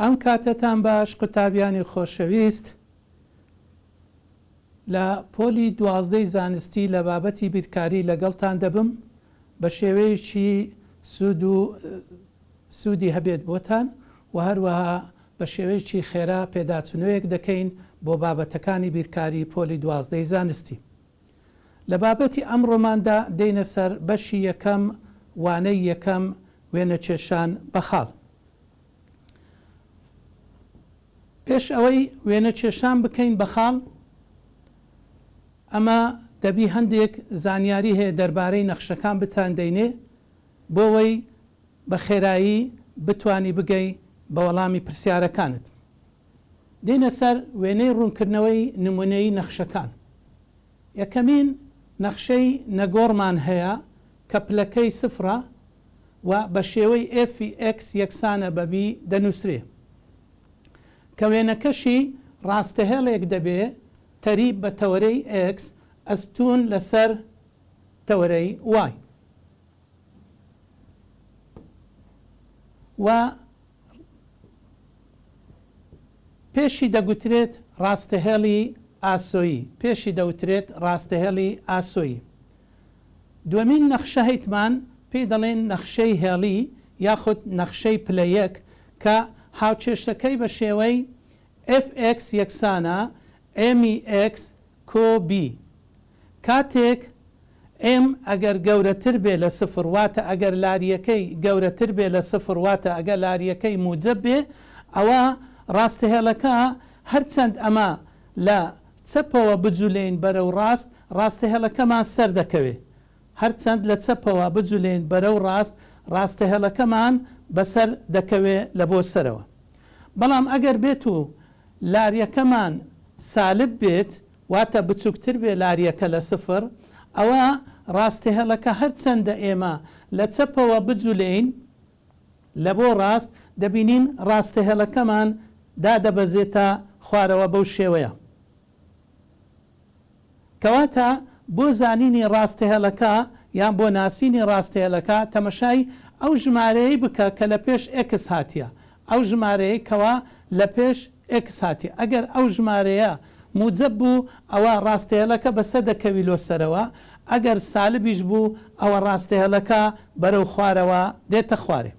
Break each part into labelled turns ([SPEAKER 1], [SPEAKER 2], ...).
[SPEAKER 1] ئەم کاتتان باش قوتابیانی خۆشەویست لە پۆلی 12 زانستی لە بابەتی بیرکاری لەگەڵتان دەبم بە شێوەیەکی سوودی هەبێت بۆتان و هەروەها بە شێوەیەکی خێرا پێداچونەوەیەک دەکەین بۆ بابەتەکانی بیرکاری پۆلی 12 زانستی. لە بابەتی ئەمڕۆماندا دێنە سەر بەشی یەکەم وانەی یەکەم وێنە کێشان بەخاڵ. پێش ئەوەی وێنە کێشان بکەین بەخاڵ، ئەمە دەبی هەندێک زانیاری هەیە دەربارەی نەخشەکان بتان دەینێ بۆەوەی بە خێرایی بتانی بگەی بە وەڵامی پرسیارەکانت. دێنە سەر وێنەی ڕوونکردنەوەی نمونەی نەخشەکان. یەکەمین نەخشەی نەگۆڕمان هەیە کە پلەکەی سفرە و بە شێوەی f(x) یەکسانە بە b دەنووسرێ کە وێنەکەشی ڕاستەهێڵێک دەبێ تەریب بە تەوەرەی x ئەستون لەسەر تەوەرەی y و پێشی دەگوترێت ڕاستەهێڵی ئاسۆیی، پێشی دەوترێت ڕاستەهێڵی ئاسۆیی. دووەمین نەخشە هەیتمان پێی دەڵێن نەخشەی هێڵی یاخود نەخشەی پلەیەک کە هاوچێشتەکەی بە شێوەی f(x) یەکسانە m(x) کۆ b. کاتێک m ئەگەر گەورەتر بێ لە سفر واتە ئەگەر لاریەکەی گەورەتر بێ لە سفر واتە ئەگەر لاریەکەی موجب بێ، ئەوە ڕاستەهێڵەکە هەرچەند ئەمە لە چەپەوە بجولێن بەرەو ڕاست، ڕاستەهێڵەکەمان سەر دەکەوێت. هەرچەند لە چەپەوە بجولێن بەرەو ڕاست، ڕاستەهێڵەکەمان بەسەر دەکەوێت لە بۆ سەرەوە. بەڵام ئەگەر بێت و لاریەکەمان سالب بێت واتە بچووکتر بێ لاریەکە لە سفر، ئەوە ڕاستەهێڵەکە هەرچەندە ئێمە لە چەپەوە بجولێن لە بۆ ڕاست، دەبینین ڕاستەهێڵەکەمان دادەبەزێتە خوارەوە بەو شێوەیە. کەواتە بۆ زانینی ڕاستەهێڵەکە یان بۆ ناسینی ڕاستەهێڵەکە تەمەشای ئەو ژمارەیە بکە کە لە پێش x هاتیە، ئەو ژمارەیە کەوا لە پێش x هاتی. ئەگەر ئەو ژمارەیە موجب بوو ئەوە ڕاستەهێڵەکە بەسە دەکەوی لۆ سەرەوە، ئەگەر سالبیش بوو ئەوە ڕاستەهێڵەکە بەرەو خوارەوە دێتە خوارێ.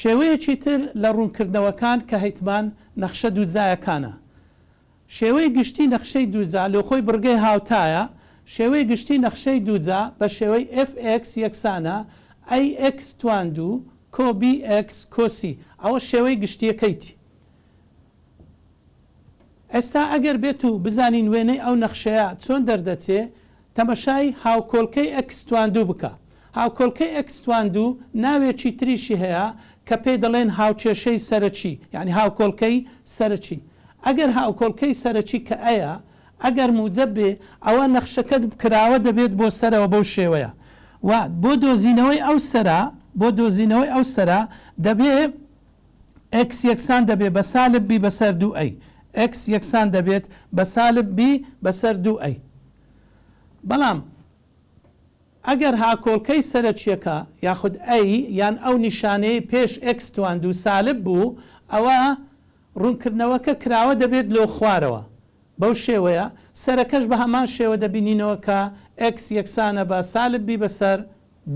[SPEAKER 1] شێوەیەکی تر لە ڕوونکردنەوەکان کە هەیتمان نەخشە دووجایەکانە. شێوەی گشتی نەخشەی دووجا لە خۆی بڕگەی هاوتایە. شێوەی گشتی نەخشەی دووجا بە شێوەی f(x) یەکسانە ax توان2 کۆ bx کۆ c. ئەوە شێوەی گشتیەکەیتی. ئێستا ئەگەر بێت و بزانین وێنەی ئەو نەخشەیە چۆن دەردەچێ، تەمەشای هاوکۆڵکەی x توان2 بکە. هاوکۆڵکەی x توان2 ناوێکی تریشی هەیە کە پێی دەڵێن هاوچێشەی سەرەکی، یعنی هاوکۆڵکەی سەرەکی. ئەگەر هاوکۆڵکەی سەرەکی کە ئەیە ئەگەر موجب بێ، ئەوە نەخشەکەت کراوە دەبێت بۆ سەرەوە بەو شێوەیە و بۆ دۆزینەوەی ئەو سەرا دەبێ x یەکسان دەبێت بە سالب b بەسەر 2a، x یەکسان دەبێت بە سالب b بەسەر 2a. بەڵام ئەگەر هاکۆڵکەی سەرەکیەکە یاخود ئەی یان ئەو نیشانەی پێش x توان2 سالب بوو، ئەوە ڕوونکردنەوەکە کراوە دەبێت لۆ خوارەوە. بەو شێوەیە سەرەکەش بە هەمان شێوە دەبینینەوە کە x یەکسانە بە سالب b بەسەر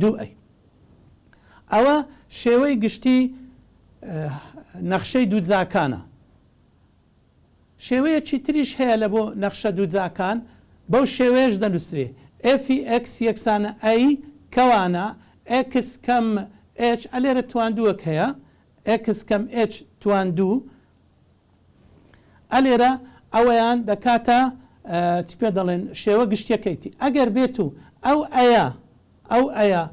[SPEAKER 1] 2a. ئەوە شێوەی گشتی نەخشەی دووجاکانە. شێوەیەکی تریش هەیە لە بۆ نەخشە دووجاکان، بەو شێوەیەش دەنووسرێ f(x) یەکسانە a کەوانە x کەم h، ئەلێرە توان2وەک هەیە x کەم h توان2، ئەلێرە ئەوەیان دەکاتە چی پێ دەڵێن شێوە گشتیەکەیتی. ئەگەر بێت و ئەو ئەیە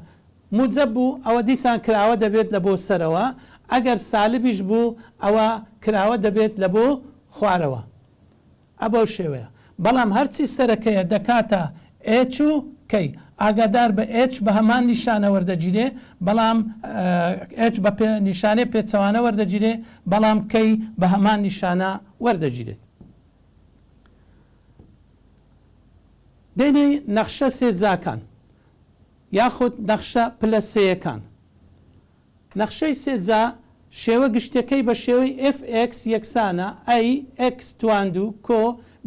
[SPEAKER 1] موجب بوو، ئەوە دیسان کراوە دەبێت لە بۆ سەرەوە، ئەگەر سالبیش بوو ئەوە کراوە دەبێت لە بۆ خوارەوە. ئەبەو شێوەیە. بەڵام هەرچی سەرەکەیە دەکاتە h و کەی، ئاگادار بە h بە هەمان نیشانە وەردەگیرێ، بەڵام h بە نیشانەی پێچەوانە وەردەگیرێ، بەڵام کەی بە هەمان نیشانە وەردەگیرێت. دێنێ نەخشە سێجاکان یاخود نەخشە پلە سەیەکان. نەخشەی سێجا شێوە گشتەکەی بە شێوەی fx یەکسانە ئەی x تواندوو کۆ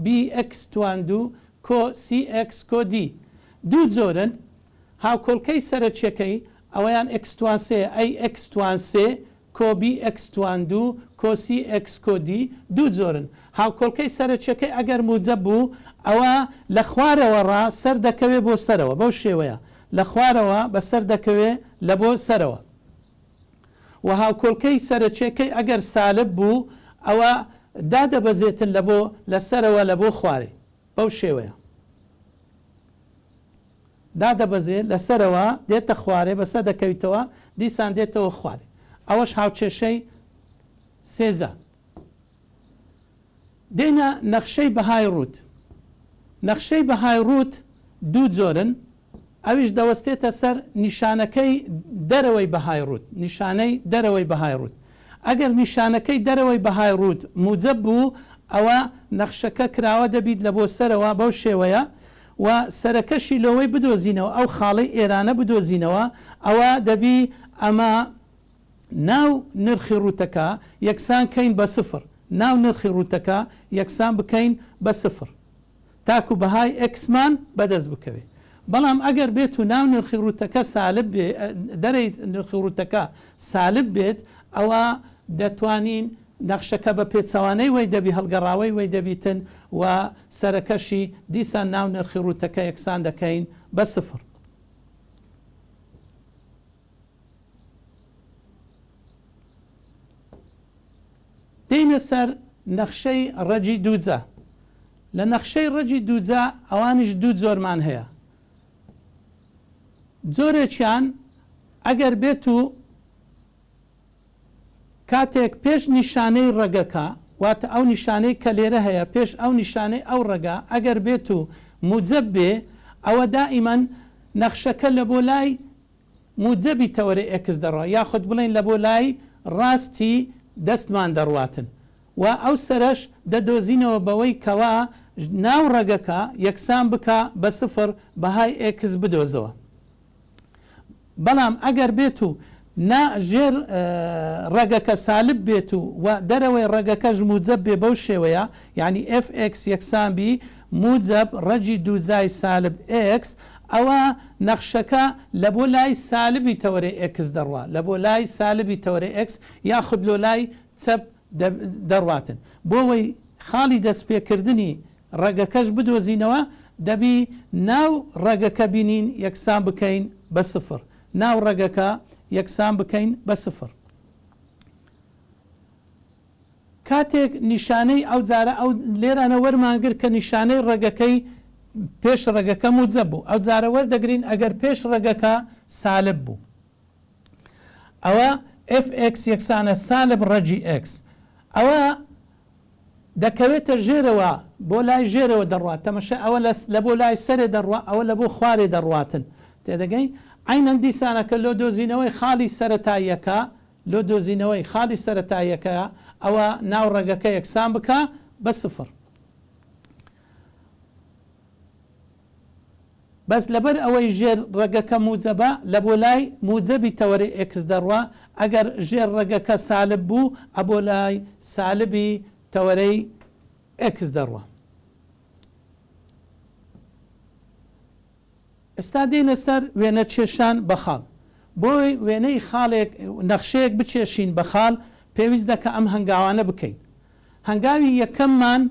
[SPEAKER 1] bx تواندوو کۆ cx کۆ d دوو جۆرن هاوکۆڵکەی سەرچیەکەی ئەوەیان x توان سێ ئەی x توان سێ کۆ bx تواندوو کۆ cx کۆ d دوو جۆرن هاوکۆڵکەی سەرچیەکەی ئەگەر موجب بوو ئەوە لە خوارەوە ڕا سەر دەکەوێت بۆ سەرەوە بەو شێوەیە لە خوارەوە بەسەر دەکەوێت لە بۆ سەرەوە و هاوکۆڵکەی سەرچیەکەی ئەگەر سالب بوو ئەوە دادەبەزێتن لە بۆ لەسەرەوە لە بۆ خوارێ بەو شێوەیە دادەبەزێت لەسەرەوە دێتە خوارێ بەسەر دەکەویتەوە دیسان دێتەوە خوارێ ئەوەش هاوچێشەی سێجا دێنە نەخشەی بەهای ڕوت نەخشەی بەهای ڕوت دوو جۆرن ئەویش دەوەستێتە سەر نیشانەکەی دەرەوەی بەهای ڕوت نیشانەی دەرەوەی بەهای ڕوت ئەگەر نیشانەکەی دەرەوەی بەهای ڕوت موجب بوو ئەوە نەخشەکە کراوە دەبیت لە بۆ سەرەوە بەو شێوەیە و سەرەکەشی لەوەی بدۆزینەوە ئەو خاڵی ئێرانە بدۆزینەوە ئەوە دەبی ئەمە ناو نرخی ڕوتەکە یەکسان کەین بە سفر ناو نرخی ڕوتەکە یەکسان بکەین بە سفر تاکو بەهای ئەکسمان بەدەست بکەوێت بەڵام ئەگەر بێت و ناو نرخی ڕوتەکە سالب بێ دەرەی نرخی ڕوتەکە سالب بێت ئەوە دەتوانین نەخشەکە بە پێچەوانەی وەی دەبی هەڵگەڕاوی وەی دەبیتن و سەرەکەشی دیسان ناو نرخی ڕوتەکە یەکسان دەکەین بە سفر دێنە سەر نەخشەی ڕەجی دووجا لە نەخشەی ڕەجی دووجا ئەوانش دوو جۆرمان هەیە جۆرێکیان ئەگەر بێت و کاتێک پێش نیشانەی ڕەگەکە واتە ئەو نیشانەی کە لێرە هەیە پێش ئەو نیشانەی ئەو ڕەگە ئەگەر بێت و موجب بێ ئەوە دائیمەن نەخشەکە لە بۆ لای موجبی تەوەرەی ئێکس دەڕۆ یاخود بڵێن لە بۆ لای ڕاستی دەستمان دەڕواتن و ئەو سەرش دەدۆزینەوە بەوەی کەوا ناو ڕەگەکە یەکسان بکە بە سفر بەهای ئێکس بدۆزەوە بەڵام ئەگەر بێت و ژێر ڕەگەکە سالب بێت و دەرەوەی ڕەگەکەش موجب بێ بەو شێوەیە یعنی fx یەکسان بی موجب ڕەجی دووجای سالب x ئەوە نەخشەکە لە بۆ لای سالبی تەوەرەی x دەڕوا لە بۆ لای سالبی تەوەرەی x یاخود لۆ لای چەپ دەڕواتن بۆەوەی خاڵی دەستپێکردنی ڕەگەکەش بدۆزینەوە دەبی ناو ڕەگەکە بینین یەکسان بکەین بە سفر ناو ڕەگەکە یەکسان بکەین بە سفر کاتێک نیشانەی ئەو جارە ئەو لێرانە وەرمانگر کە نیشانەی ڕەگەکەی پێش ڕەگەکە موجب بوو ئەو جارە وەردەگرین ئەگەر پێش ڕەگەکە سالب بوو ئەوە fx یەکسانە سالب ڕەجی x ئەوە دەکەوێتە ژێرەوە بۆ لای ژێرەوە دەڕوات تەمەشا ئەوە لە بۆ لای سەرێ دەڕوا ئەوە لە بۆ خوارێ دەڕواتن تێدەگەی عینەن دیسانەکە لۆ دۆزینەوەی خاڵی سەرەتاییەکە لۆ دۆزینەوەی خاڵی سەرەتاییەکە ئەوە ناو ڕەگەکە یەکسان بکە بە سفر بەس لەبەر ئەوەی ژێر ڕەگەکە موجبە لە بۆ لای موجبی تەوەرەی ئێکس دەڕوا ئەگەر ژێر ڕەگەکە سالب بوو ئەبۆ لای سالبی تەوەرەی ئێکس دەڕوا ئێستا دێنە سەر وێنە چێشان بە خاڵ بۆی وێنەی خاڵێک نەخشەیەک بچێشین بە خاڵ پێویست دەکە ئەم هەنگاوانە بکەین هەنگاوی یەکەممان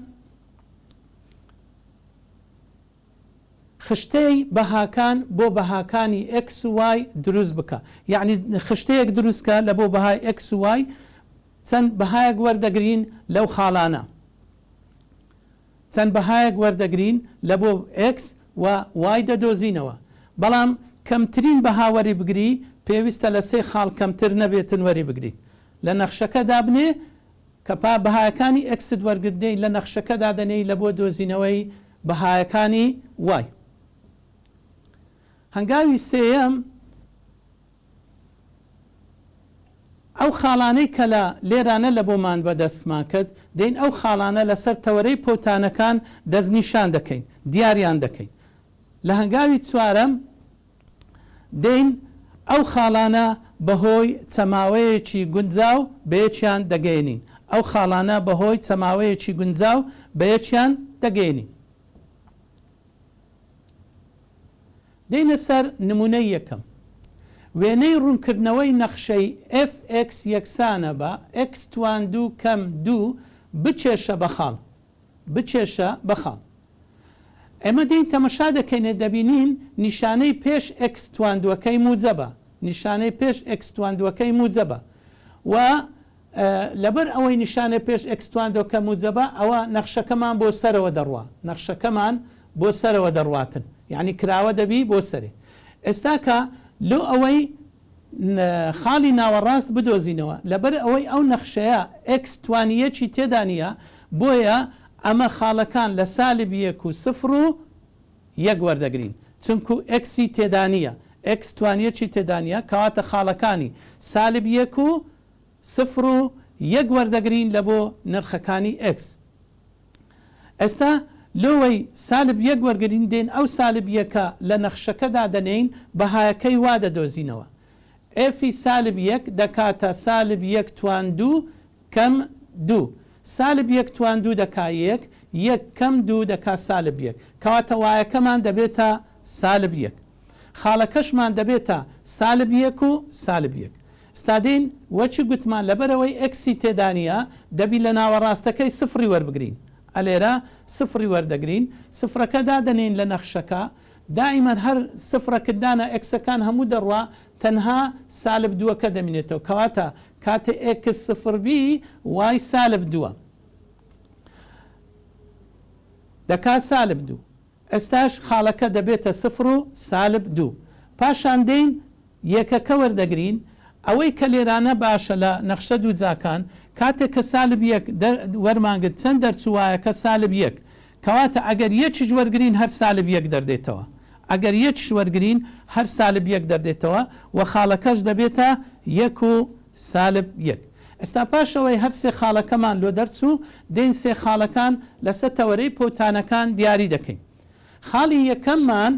[SPEAKER 1] خشتەی بەهاکان بۆ بەهاکانی x و y دروست بکە یعنی خشتەیەک دروستکە لە بۆ بەهای x و y چەند بەهایەک وەردەگرین لەو خاڵانە چەند بەهایەک وەردەگرین لە بۆ x و y دەدۆزینەوە بەڵام کەمترین بەهاوەری بگری پێویستە لە سێ خاڵ کەمتر نەبێتن وەری بگریت لە نەخشەکە دابنێ کە پا بەهایەکانی ئەکسد وەرگردنەی لە نەخشەکە دادەنەی لە بۆ دۆزینەوەی بەهایەکانی وای هەنگاوی سێەم ئەو خاڵانەی کە لە لێرانە لە بۆمان بەدەستمان کرد دەین ئەو خاڵانە لەسەر تەوەرەی پۆتانەکان دەستنیشان دەکەین دیاریان دەکەین لە هەنگاوی چوارەم دەین ئەو خاڵانە بەهۆی چەماوەیەکی گونجاو بەیەکیان دەگەێنین ئەو خاڵانە بەهۆی چەماوەیەکی گونجاو بەیەکیان دەگەێنین دێنە سەر نمونەی یەکەم وێنەی ڕوونکردنەوەی نەخشەی fx یەکسانە بە x تواندوو کەم 2 بچێشە بەخاڵ بچێشە بەخاڵ ئێمە دەین تەمەشا دەکەینێ دەبینین نیشانەی پێش x تواندوەکەی موجەبە نیشانەی پێش x تواندوەکەی موجەبە و لەبەر ئەوەی نیشانە پێش x تواندوەکە موجەبە ئەوە نەخشەکەمان بۆ سەرەوە دەڕوا نەخشەکەمان بۆ سەرەوە دەڕواتن یعنی کراوە دەبی بۆ سەرێ ئێستا کە لۆ ئەوەی خاڵی ناوەڕاست بدۆزینەوە لەبەر ئەوەی ئەو نەخشەیە x توانیەکی تێدانە بۆیە ئەمە خاڵەکان لە سالب 1 و 0 و 1 وەردەگرین چونکو ئەکسی تێدانە x توانیەکی تێدانە کەواتە خاڵەکانی سالب 1 و 0 و 1 وەردەگرین لە بۆ نرخەکانی x ئێستا لۆوەی سالب 1 وەرگرین دێن ئەو سالب 1 لە نەخشەکەدا دەنین بەهایەکەی وا دەدۆزینەوە ئفی سالب 1 دەکاتە سالب 1 تواندوو کەم 2 سالب 1 تواندوو دەکا 1 1 کەم 2 دەکا سالب 1 کەواتە وایەکەمان دەبێتە سالب 1 خاڵەکەشمان دەبێتە سالب 1 و سالب 1 ستادین وەچی گوتمان لەبەرەوەی ئەکسی تێدانە دەبی لە ناوەڕاستەکەی سفری وەربگرین ئەلێرە سفری وەردەگرین سفرەکە دادەنین لە نەخشەکە دائیمەن هەر سفرەکردانە ئەکسەکان هەموو دەڕوا تەنها سالب 2 دەمێنێتەوە کەواتە کاتێ ئێکس سفر بی وای سالب 2 دەکا سالب 2 ئێستاش خاڵەکە دەبێتە سفر و سالب 2 پاشان دێین یەکەکە وەردەگرین ئەوەی کە لێرانە باشە لە نەخشە دوو جاکان کاتێک کە سالب 1 وەرمانگرت چەند دەرچوایەکە سالب 1 کەواتە ئەگەر یەکیش وەرگرین هەر سالب 1 دەردێتەوە ئەگەر یەکیش وەرگرین هەر سالب 1 دەردێتەوە و خاڵەکەش دەبێتە 1 و سالب 1 ئێستا پاشەوەی هەر سێ خاڵەکەمان لۆ دەرچوو دێن سێ خاڵەکان لەسەر تەوەرەی پۆتانەکان دیاری دەکەین خاڵی یەکەممان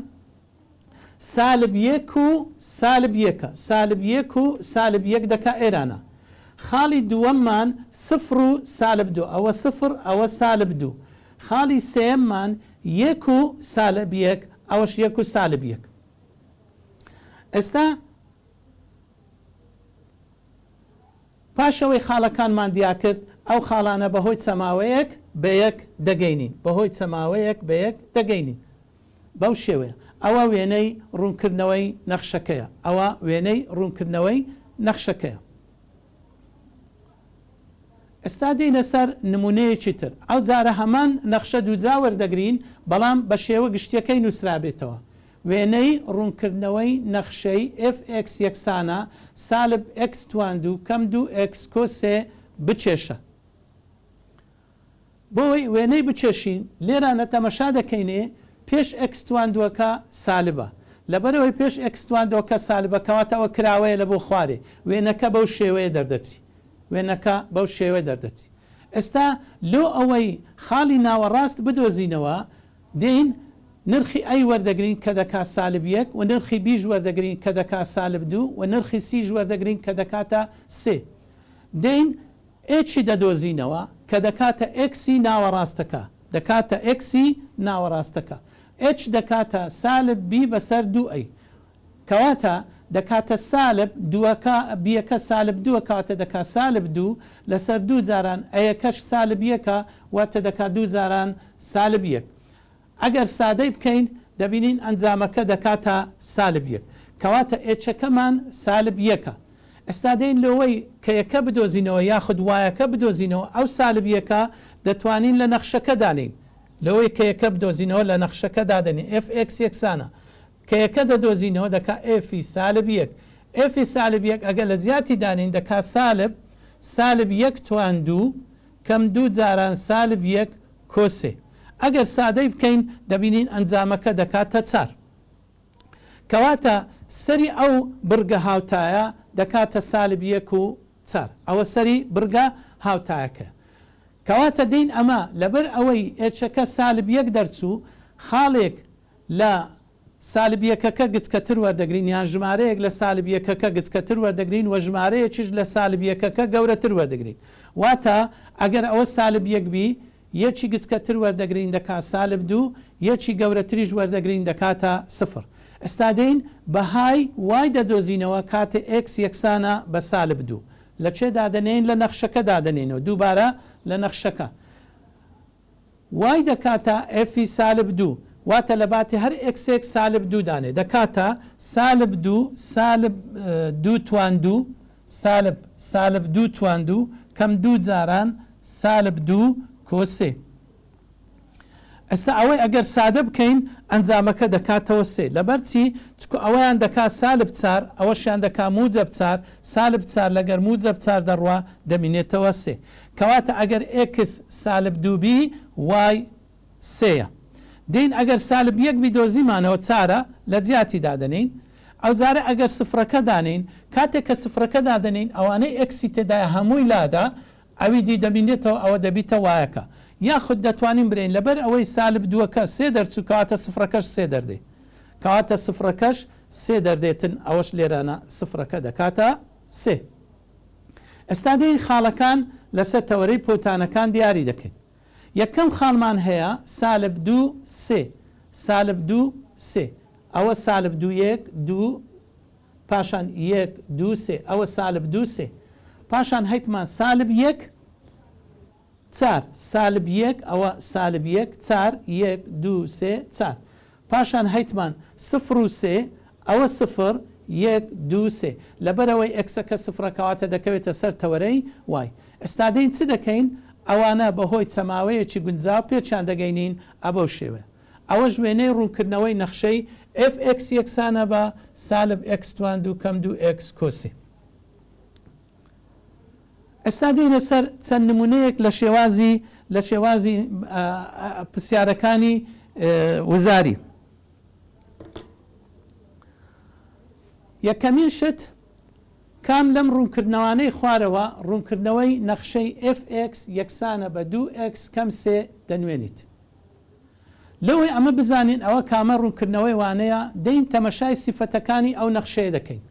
[SPEAKER 1] سالب 1 و سالب 1 سالب 1 و سالب 1 دەکا ئێرانە خاڵی دووەممان سفر و سالب 2 ئەوە سفر ئەوە سالب 2 خاڵی سێممان 1 و سالب 1 ئەوەش 1 و سالب 1 ئێستا پاشەوەی خاڵەکانمان دیاکرد ئەو خاڵانە بەهۆی چەماوەیەک بە یەک دەگەینین بەهۆی چەماوەیەک بە یەک دەگەینین بەو شێوەیە ئەوە وێنەی ڕوونکردنەوەی نەخشەکەیە ئەوە وێنەی ڕوونکردنەوەی نەخشەکەیە ئێستا دێنە سەر نمونەیەکی تر ئەو جارە هەمان نەخشە دووجا وەردەگرین بەڵام بە شێوە گشتیەکەی نووسرابێتەوە وێنەی ڕوونکردنەوەی نەخشەی fx یەکسانە سالب x تواندوو کەم 2x کۆسێ بچێشە بۆی وێنەی بچێشین لێرانە تەمەشا دەکەینێ پێش x تواندوەکە سالبە لەبەرەوەی پێش x تواندوەکە سالبە کەواتەوە کراوەیە لە بۆ خوارێ وێنەکە بەو شێوەیە دەردەچی وێنەکە بەو شێوە دەردەچی ئێستا لۆ ئەوەی خاڵی ناوەڕاست بدۆزینەوە دێین نرخی ئەی وەردەگرین کە دەکا سالب 1 و نرخی بیژ وەردەگرین کە دەکا سالب 2 و نرخی سیژ وەردەگرین کە دەکاتە 3 دێین ئێچی دەدۆزینەوە کە دەکاتە ئەکسی ناوەڕاستەکە دەکاتە ئەکسی ناوەڕاستەکە ئێچ دەکاتە سالب بی بەسەر 2 کەواتە دەکاتە سالب بیەکە سالب 2 کاتە دەکات سالب 2 لەسەر 2 جاران ئەیەکەش سالب 1 واتە دەکات 2 جاران سالب 1 ئەگەر سادەی بکەین دەبینین ئەنجامەکە دەکاتە سالب 1 کەواتە ئێچەکەمان سالب 1 ئێستا دێن لەوەی کە یەکە بدۆزینەوە یاخود وایەکە بدۆزینەوە ئەو سالب 1 دەتوانین لە نەخشەکە دانین لەوەی کە یەکە بدۆزینەوە لە نەخشەکە دادنین fx یەکسانە کە یەکە دەدۆزینەوە دەکا ئفی سالب 1 ئفی سالب 1 ئەگەر لە زیاتی دانین دەکا سالب 1 تواندوو کەم 2 جاران سالب 1 کۆسێ ئەگەر سادەی بکەین دەبینین ئەنجامەکە دەکاتە 4 کەواتە سەری ئەو برگە هاوتایە دەکاتە سالب 1 و 4 ئەوە سەری برگە هاوتایەکە کەواتە دین ئەمە لەبەر ئەوەی ئێچەکە سالب 1 دەرچوو خاڵێک لە سالب یەکەکە گچکەتر وەردەگرین یان ژمارەیەک لە سالب یەکەکە گچکەتر وەردەگرین و ژمارەیەکیش لە سالب یەکەکە گەورەتر وەردەگرین. واتە ئەگەر ئەوە سالب یەک بی یەکی گچکەتر وەردەگرین دەکات سالب دوو، یەکی گەورەتریش وەردەگرین دەکاتە سفر. ئێستا دەین بەهای وای دەدۆزینەوە کاتێ x یەکسانە بە سالب دوو. لە چێ دادەنێن؟ لە نەخشەکە دادەنێنەوە دووبارە لە نەخشەکە. وای دەکاتە ئەفی سالب دوو، واتە لە باتی هەر ئەکسێک سالب دوو دانێ دەکاتە سالب دوو سالب دوو توان دوو سالب دوو توان دوو کەم دوو جاران سالب دوو کۆسێ. ئێستا ئەوەی ئەگەر سادە بکەین ئەنجامەکە دەکاتەوە سێ. لەبەرچی چکو ئەوەیان دەکات سالب چار، ئەوەشیان دەکات موجب چار، سالب چار لەگەر موجب چار دەڕوا دەمینێتەوە سێ. کەواتە ئەگەر ئێکس سالب دووبی وای سێیە. دین ئەگەر سالب یەک بیدۆزیمانەوە چارە لە جیاتی دادەنین. ئەو جارە ئەگەر سفرەکە دانین کاتێک کە سفرەکە دادەنین ئەوانەی ئەکسی تێدای هەمووی لادا ئەوی دی دەبینێتەوە ئەوە دەبیتە وایەکە. یاخود دەتوانین برین لەبەر ئەوەی سالب دووەکە سێ دەرچوو کەواتە سفرەکەش سێ دەردێ. کەواتە سفرەکەش سێ دەردێتن ئەوەش لێرانە سفرەکە دەکاتە سێ. ئێستا دەی خاڵەکان لەسەر تەوەرەی پۆتانەکان دیاری دەکەین. یەکەم خاڵمان هەیە سالب دوو سێ، سالب دوو سێ، ئەوە سالب دوو یەک دوو پاشان یەک دوو سێ، ئەوە سالب دوو سێ. پاشان هەیتمان سالب یەک چار، سالب یەک ئەوە سالب یەک چار یەک دوو سێ چار. پاشان هەیتمان سفر و سێ ئەوە سفر یەک دوو سێ. لەبەرەوەی ئەکسەکە سفرەکەواتە دەکەوێتە سەر تەوەرەی وای. ئێستا دەین چ دەکەین؟ ئەوانە بەهۆی چەماوەیەکی گونجاو پێچیان دەگەینین ئەبە شێوە. ئەوە ژوێنەی ڕوونکردنەوەی نەخشەی fx یەکسانە بە سالب x توان دوو کەم دوو x کۆسێ. ئێستا دێنە سەر چەند نمونەیەک لە شێوازی پرسیارەکانی وزاری. یەکەمین شت کام لەم ڕوونکردنەوانەی خوارەوە ڕوونکردنەوەی نەخشەی fx یەکسانە بە 2x کەم سێ دەنوێنیت. لەوەی ئەمە بزانین ئەوە کامە ڕوونکردنەوەی وانەیە دەین تەمەشای سیفەتەکانی ئەو نەخشەیە دەکەین.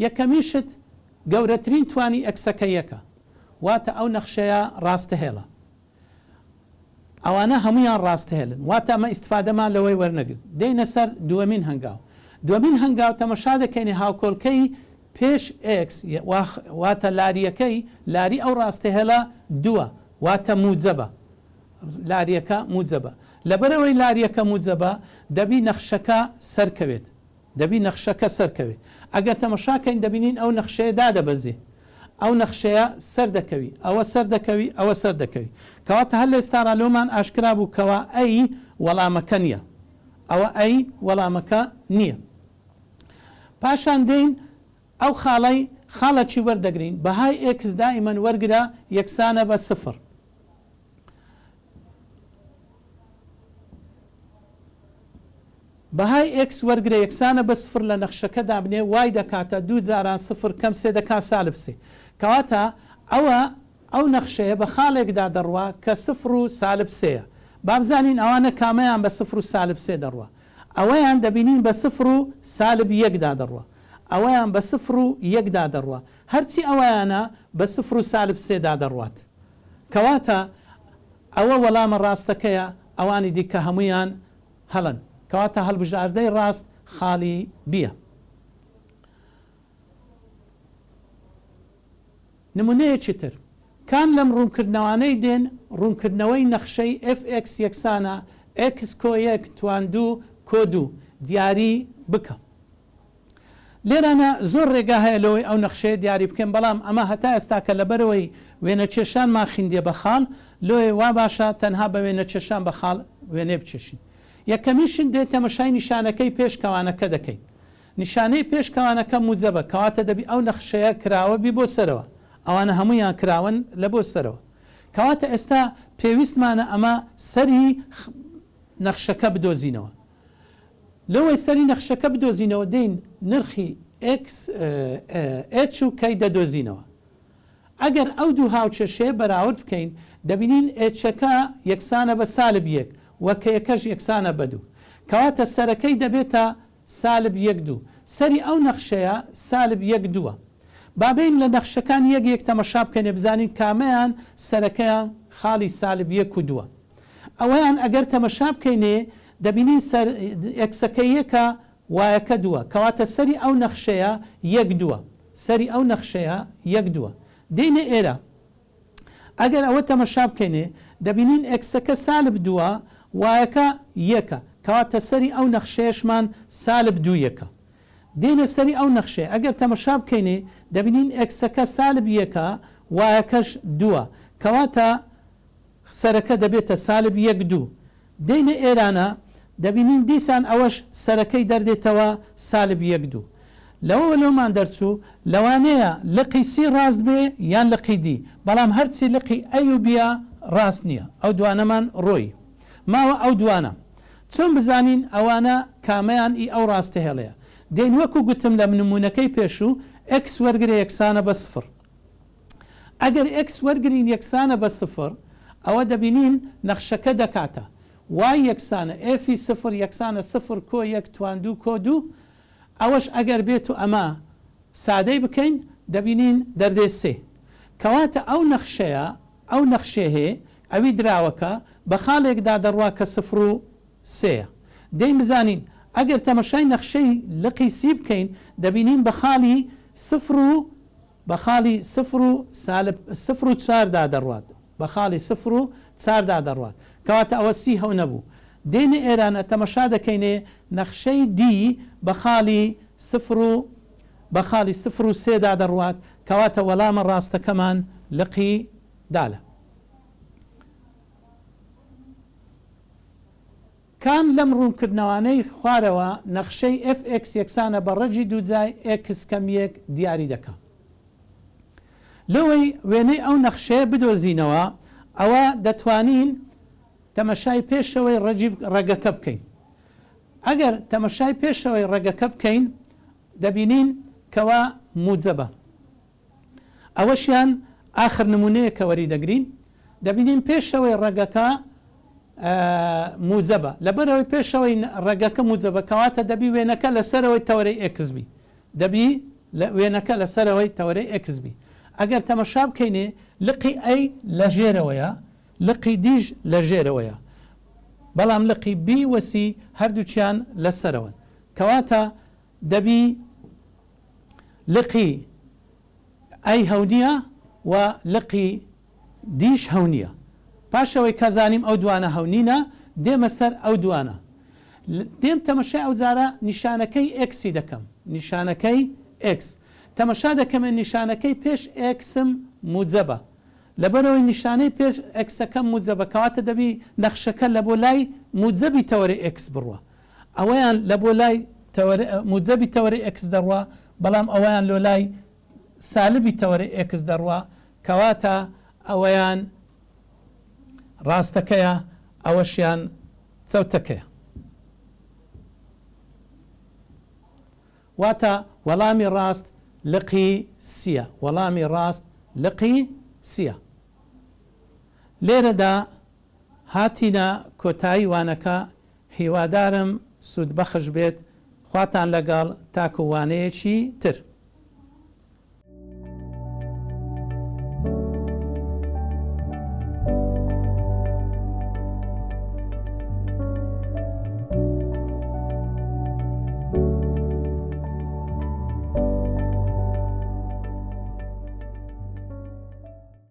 [SPEAKER 1] یەکەمین شت گەورەترین توانی ئەکسەکە یەکە، واتە ئەو نەخشەیە ڕاستەهێڵە. ئەوانە هەمویان ڕاستەهێڵن، واتە ئەمە ئیستفادەمان لەوەی وەرنەگرت. دەینە سەر دووەمین هەنگاو. دووەمین هەنگاو تەمەشا دەکەینی هاوکۆڵکەی پێش x واتە لاریەکەی لاری ئەو ڕاستەهێڵە دووە واتە موجەبە. لاریەکە موجەبە. لەبەرەوەی لاریەکە موجەبە دەبی نەخشەکە سەرکەوێت، دەبی نەخشەکە سەرکەوێت. ئەگەر تەمەشاکەین دەبینین ئەو نەخشەیە دادەبەزێ، ئەو نەخشەیە سەر دەکەوی، ئەوە سەر دەکەوی، ئەوە سەر دەکەوی. کەواتە هەر لە ئێستاڕا لۆمان ئاشکرا بوو کەوا ئەی وەڵامەکە نییە، ئەوە ئەی وەڵامەکە نییە. پاشان دێین ئەو خاڵەکی وەردەگرین بەهای x دائیمەن وەرگرە یەکسانە بە سفر. بەهای x وەرگرە یەکسانە بە سفر لە نەخشەکە دابنێ وای دەکاتە دوو جاران سفر کەم سێ دەکات سالب سێ. کەواتە ئەو نەخشەیە بە خاڵێکدا دەڕوا کە سفر و سالب سێیە. بابزانین ئەوانە کامەیان بە سفر و سالب سێ دەڕوا. ئەوەیان دەبینین بە سفر و سالب یەکدا دەڕوا، ئەوەیان بە سفر و یەکدا دەڕوا، هەرچی ئەوەیانە بە سفر و سالب سێدا دەڕوات. کەواتە ئەوە وەڵامە ڕاستەکەیە، ئەوانی دیکە هەمویان هەڵن. کەواتە هەڵبژاردەی ڕاست خاڵی بیە. نمونەیەکی تر کام لەم ڕوونکردنەوانەی دێن ڕوونکردنەوەی نەخشەی fx یەکسانە x کۆ یەک توان دوو کۆ دوو دیاری بکە. لێرانە زۆر ڕێگا هەیە لەوەی ئەو نەخشەیە دیاری بکەین، بەڵام ئەمە هەتا ئێستا کە لەبەرەوەی وێنە چێشانمان خیندێ بە خاڵ لۆی وا باشە تەنها بە وێنە چێشان بە خاڵ وێنێ بچێشین. یەکەمیشن دێت تەمەشای نیشانەکەی پێشکەوانەکە دەکەین. نیشانەی پێشکەوانەکە موجەبە، کەواتە دەبی ئەو نەخشەیە کراوە بی بۆ سەرەوە، ئەوانە هەمویان کراون لە بۆ سەرەوە. کەواتە ئێستا پێویستمانە ئەمە سەری نەخشەکە بدۆزینەوە. لەوەی سەری نەخشەکە بدۆزینەوە دێین نرخی h و کەی دەدۆزینەوە. ئەگەر ئەو دوو هاوچێشەیە بەراورد بکەین دەبینین هچەکە یەکسانە بە سالب یەک وەکە یەکەش یەکسانە بە دوو. کەواتە سەرەکەی دەبێتە سالب 1 2 سەری ئەو نەخشەیە سالب 1 2 بابین لە نەخشەکان یەک تەمەشا بکەنێ بزانین کامەیان سەرەکەیان خاڵی سالب 1 و 2 ئەوەیان ئەگەر تەمەشا بکەینێ دەبینین ئەکسەکەی یەکە وایەکە 2 کەواتە سەری ئەو نەخشەیە 1 2 سەری ئەو نەخشەیە 1 2 دێنێ ئێرە ئەگەر ئەوە تەمەشا بکەینێ دەبینین ئەکسەکە سالب 2 وایەکە یەکە کەواتە سەری ئەو نەخشەیەشمان سالب 2 یەکە دێنە سەری ئەو نەخشێ ئەگەر تەمەشا بکەینێ دەبینین ئەکسەکە سالب 1 وایەکەش 2 کەواتە سەرەکە دەبێتە سالب 1 2 دێنە ئێرانە دەبینین دیسان ئەوەش سەرەکەی دەردێتەوە سالب 1 2 لەوە لەومان دەرچوو لەوانەیە لقی سی ڕاست بێ یان لقی دی بەڵام هەرچی لقی ئەی و بیا ڕاست نییە ئەو دوانەمان ڕۆی ماوە ئەو دوانە چۆن بزانین ئەوانە کامەیان ئی ئەو ڕاستە هێڵەیە دێن وەکو گوتم لە نمونونەکەی پێشوو x وەرگرە یەکسانە بە سفر ئەگەر x وەرگرین یەکسانە بە سفر ئەوە دەبینین نەخشەکە دەکاتە وای یەکسانە ئفی سفر یەکسانە سفر کۆ یەک تواندوو کۆ دوو ئەوەش ئەگەر بێت و ئەمە سادەی بکەین دەبینین دەردێ سێ کەواتە ئەو نەخشەیە ئەو نەخشێ هەیە ئەوی دراوەکە بە خاڵێکدا دەڕوا کە سفر و سەیە دەی بزانین ئەگەر تەمەشای نەخشەی لقی سی بکەین دەبینین بە خاڵی سفر و چاردا دەڕوات بە خاڵی سفر و چاردا دەڕوات کەواتە ئەوە سی هەو نەبوو دێنە ئێرانە تەمەشا دەکەینێ نەخشەی دی بە خاڵی سفر و سێدا دەڕوات کەواتە وەڵامە ڕاستەکەمان لقی دالە کام لەم ڕوونکردنەوانەی خوارەوە نەخشەی fx یەکسانە بە ڕەجی دووجای x کەم 1 دیاری دەکە لەوەی وێنەی ئەو نەخشەیە بدۆزینەوە ئەوە دەتوانین تەمەشای پێشەوەی ڕێگەکە بکەین ئەگەر تەمەشای پێشەوەی ڕێگەکە بکەین دەبینین کەوا موجەبە ئەوەشیان ئاخر نمونەیە کە وەری دەگرین دەبینین پێشەوەی ڕێگەکە موجەبە لەبەرەوەی پێشەوەی ڕێگەکە موجەبە کەواتە دەبی وێنەکە لەسەرەوەی تەورەی x بی دەبی وێنەکە لەسەرەوەی تەورەی x بی ئەگەر تەمەشا بکەینێ لقی ئەی لە ژێرەوەیە لقی دیژ لە ژێرەوەیە بەڵام لقی بی وەسی هەردووچیان لەسەرەوەن کەواتە دەبی لقی ئەی هەونیە و لقی دیش هەونیە پاشەوەی کەزانیم ئەو دوانە هەونینە دێمە سەر ئەو دوانە دێم تەمەشای ئەو جارە نیشانەکەی ئەکسی دەکەم نیشانەکەی x تەمەشا دەکەمە نیشانەکەی پێش ئەکسم موجەبە لەبەرەوەی نیشانەی پێش ئەکسەکەم موجەبە کەواتە دەبی نەخشەکە لە بۆ لای موجەبی تەوەرەی x بڕوە ئەوەیان لە بۆ لای موجەبی تەوەرەی x دەڕوە بەڵام ئەوەیان لۆ لای سالبی تەوەرەی x دەڕوە کەواتە ئەوەیان ڕاستەکەیە ئەوەشیان چەوتەکەیە واتە وەڵامی ڕاست لقی سیە وەڵامی ڕاست لقی سیە لێرەدا هاتینە کۆتایی وانەکە هیوادارم سوودبەخش بێت خواتان لەگەڵ تاکووانەیەکی تر